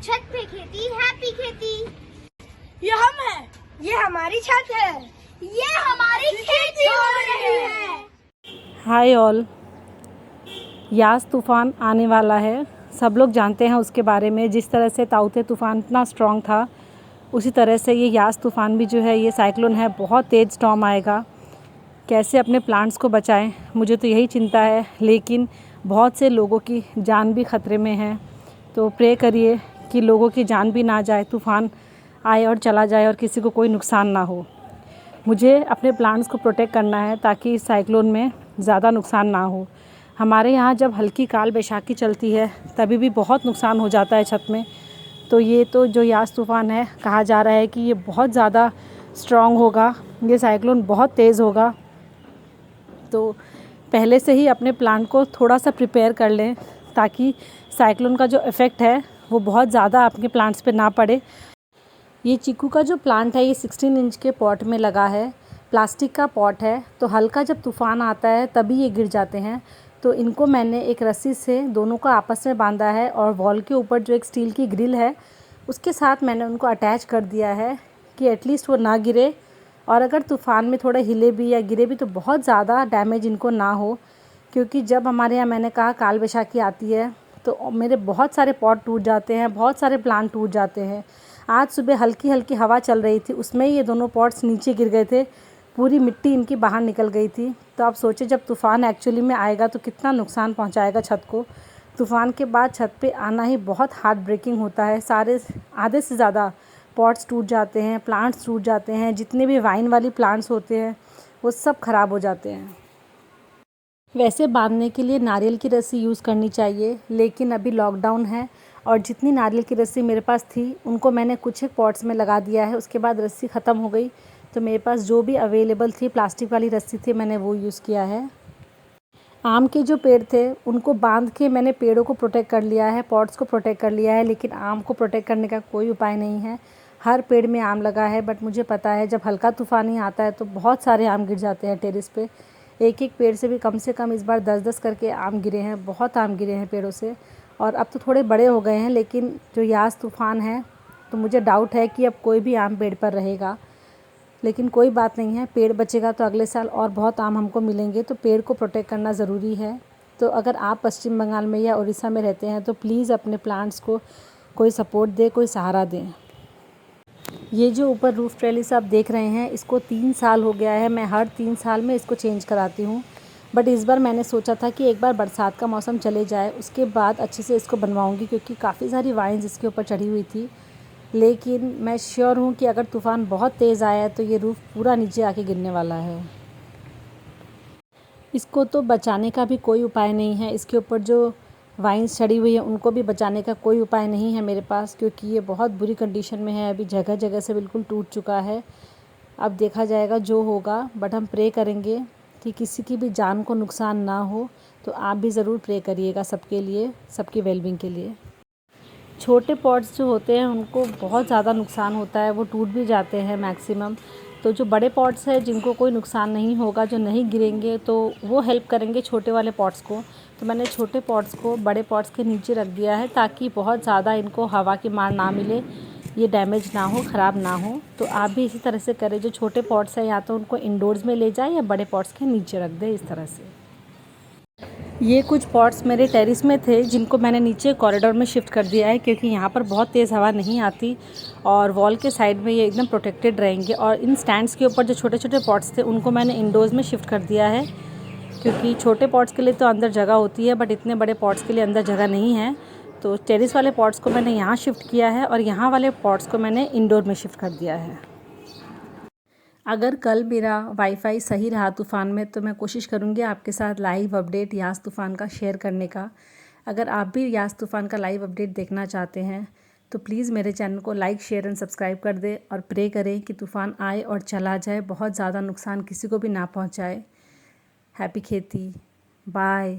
छत पे खेती, हैप्पी खेती। ये हम हैं, ये हमारी छत है, ये हमारी खेती हो रही है। हाय ऑल, यास तूफ़ान आने वाला है। सब लोग जानते हैं उसके बारे में। जिस तरह से ताउते तूफ़ान इतना स्ट्रॉन्ग था, उसी तरह से ये यास तूफ़ान भी जो है, ये साइक्लोन है, बहुत तेज़ स्टॉर्म आएगा। कैसे अपने प्लांट्स को बचाएं, मुझे तो यही चिंता है। लेकिन बहुत से लोगों की जान भी ख़तरे में है, तो प्रे करिए कि लोगों की जान भी ना जाए, तूफ़ान आए और चला जाए और किसी को कोई नुकसान ना हो। मुझे अपने प्लांट्स को प्रोटेक्ट करना है ताकि इस साइक्लोन में ज़्यादा नुकसान ना हो। हमारे यहाँ जब हल्की काल बैसाखी चलती है तभी भी बहुत नुकसान हो जाता है छत में। तो ये तो जो यास तूफ़ान है, कहा जा रहा है कि ये बहुत ज़्यादा स्ट्रॉन्ग होगा, ये साइक्लोन बहुत तेज़ होगा। तो पहले से ही अपने प्लांट को थोड़ा सा प्रिपेयर कर लें ताकि साइक्लोन का जो इफ़ेक्ट है वो बहुत ज़्यादा आपके प्लांट्स पे ना पड़े। ये चीकू का जो प्लांट है, ये 16 इंच के पॉट में लगा है। प्लास्टिक का पॉट है, तो हल्का जब तूफ़ान आता है तभी ये गिर जाते हैं। तो इनको मैंने एक रस्सी से दोनों को आपस में बांधा है और वॉल के ऊपर जो एक स्टील की ग्रिल है उसके साथ मैंने उनको अटैच कर दिया है कि एटलीस्ट वो ना गिरे, और अगर तूफ़ान में थोड़ा हिले भी या गिरे भी तो बहुत ज़्यादा डैमेज इनको ना हो। क्योंकि जब हमारे यहाँ, मैंने कहा, काल बैसाखी आती है तो मेरे बहुत सारे पॉट टूट जाते हैं, बहुत सारे प्लांट टूट जाते हैं। आज सुबह हल्की हल्की हवा चल रही थी, उसमें ये दोनों पॉट्स नीचे गिर गए थे, पूरी मिट्टी इनकी बाहर निकल गई थी। तो आप सोचें जब तूफ़ान एक्चुअली में आएगा तो कितना नुकसान पहुंचाएगा छत को। तूफ़ान के बाद छत पे आना ही बहुत हार्ट ब्रेकिंग होता है। सारे आधे से ज़्यादा पॉट्स टूट जाते हैं, प्लांट्स टूट जाते हैं, जितने भी वाइन वाली प्लांट्स होते हैं वो सब ख़राब हो जाते हैं। वैसे बांधने के लिए नारियल की रस्सी यूज़ करनी चाहिए, लेकिन अभी लॉकडाउन है और जितनी नारियल की रस्सी मेरे पास थी उनको मैंने कुछ एक पॉट्स में लगा दिया है। उसके बाद रस्सी ख़त्म हो गई तो मेरे पास जो भी अवेलेबल थी प्लास्टिक वाली रस्सी थी, मैंने वो यूज़ किया है। आम के जो पेड़ थे उनको बांध के मैंने पेड़ों को प्रोटेक्ट कर लिया है, पॉट्स को प्रोटेक्ट कर लिया है, लेकिन आम को प्रोटेक्ट करने का कोई उपाय नहीं है। हर पेड़ में आम लगा है, बट मुझे पता है जब हल्का तूफ़ान ही आता है तो बहुत सारे आम गिर जाते हैं टेरेस पे। एक एक पेड़ से कम इस बार 10-10 करके आम गिरे हैं, बहुत आम गिरे हैं पेड़ों से। और अब तो थोड़े बड़े हो गए हैं, लेकिन जो यास तूफ़ान है तो मुझे डाउट है कि अब कोई भी आम पेड़ पर रहेगा। लेकिन कोई बात नहीं है, पेड़ बचेगा तो अगले साल और बहुत आम हमको मिलेंगे। तो पेड़ को प्रोटेक्ट करना ज़रूरी है। तो अगर आप पश्चिम बंगाल में या उड़ीसा में रहते हैं तो प्लीज़ अपने प्लांट्स को कोई सपोर्ट दे, कोई सहारा दें। ये जो ऊपर रूफ़ ट्रेलिस आप देख रहे हैं, इसको 3 साल हो गया है। मैं हर 3 साल में इसको चेंज कराती हूँ, बट इस बार मैंने सोचा था कि एक बार बरसात का मौसम चले जाए उसके बाद अच्छे से इसको बनवाऊँगी, क्योंकि काफ़ी सारी वाइन्स इसके ऊपर चढ़ी हुई थी। लेकिन मैं श्योर हूँ कि अगर तूफ़ान बहुत तेज़ आया तो ये रूफ़ पूरा नीचे आके गिरने वाला है। इसको तो बचाने का भी कोई उपाय नहीं है। इसके ऊपर जो वाइन्स चढ़ी हुई है उनको भी बचाने का कोई उपाय नहीं है मेरे पास, क्योंकि ये बहुत बुरी कंडीशन में है। अभी जगह जगह से बिल्कुल टूट चुका है। अब देखा जाएगा जो होगा, बट हम प्रे करेंगे कि किसी की भी जान को नुकसान ना हो। तो आप भी ज़रूर प्रे करिएगा सबके लिए, सबकी वेलबींग के लिए। छोटे पॉट्स जो होते हैं उनको बहुत ज़्यादा नुकसान होता है, वो टूट भी जाते हैं मैक्सिमम। तो जो बड़े पॉट्स हैं जिनको कोई नुकसान नहीं होगा, जो नहीं गिरेंगे, तो वो हेल्प करेंगे छोटे वाले पॉट्स को। तो मैंने छोटे पॉट्स को बड़े पॉट्स के नीचे रख दिया है ताकि बहुत ज़्यादा इनको हवा की मार ना मिले, ये डैमेज ना हो, ख़राब ना हो। तो आप भी इसी तरह से करें। जो छोटे पॉट्स हैं या तो उनको इंडोर्स में ले जाएं या बड़े पॉट्स के नीचे रख दें, इस तरह से। ये कुछ पॉट्स मेरे टेरेस में थे जिनको मैंने नीचे कॉरिडोर में शिफ्ट कर दिया है, क्योंकि यहाँ पर बहुत तेज़ हवा नहीं आती और वॉल के साइड में ये एकदम प्रोटेक्टेड रहेंगे। और इन स्टैंड्स के ऊपर जो छोटे छोटे पॉट्स थे उनको मैंने इंडोर्स में शिफ्ट कर दिया है, क्योंकि छोटे पॉट्स के लिए तो अंदर जगह होती है, बट इतने बड़े पॉट्स के लिए अंदर जगह नहीं है। तो टेरेस वाले पॉट्स को मैंने यहाँ शिफ्ट किया है और यहाँ वाले पॉट्स को मैंने इंडोर में शिफ्ट कर दिया है। अगर कल मेरा वाईफाई सही रहा तूफ़ान में तो मैं कोशिश करूँगी आपके साथ लाइव अपडेट यास तूफ़ान का शेयर करने का। अगर आप भी यास तूफ़ान का लाइव अपडेट देखना चाहते हैं तो प्लीज़ मेरे चैनल को लाइक, शेयर एंड सब्सक्राइब कर दें और प्रे करें कि तूफ़ान आए और चला जाए, बहुत ज़्यादा नुकसान किसी को भी ना पहुँचाए। हैप्पी खेती, बाय।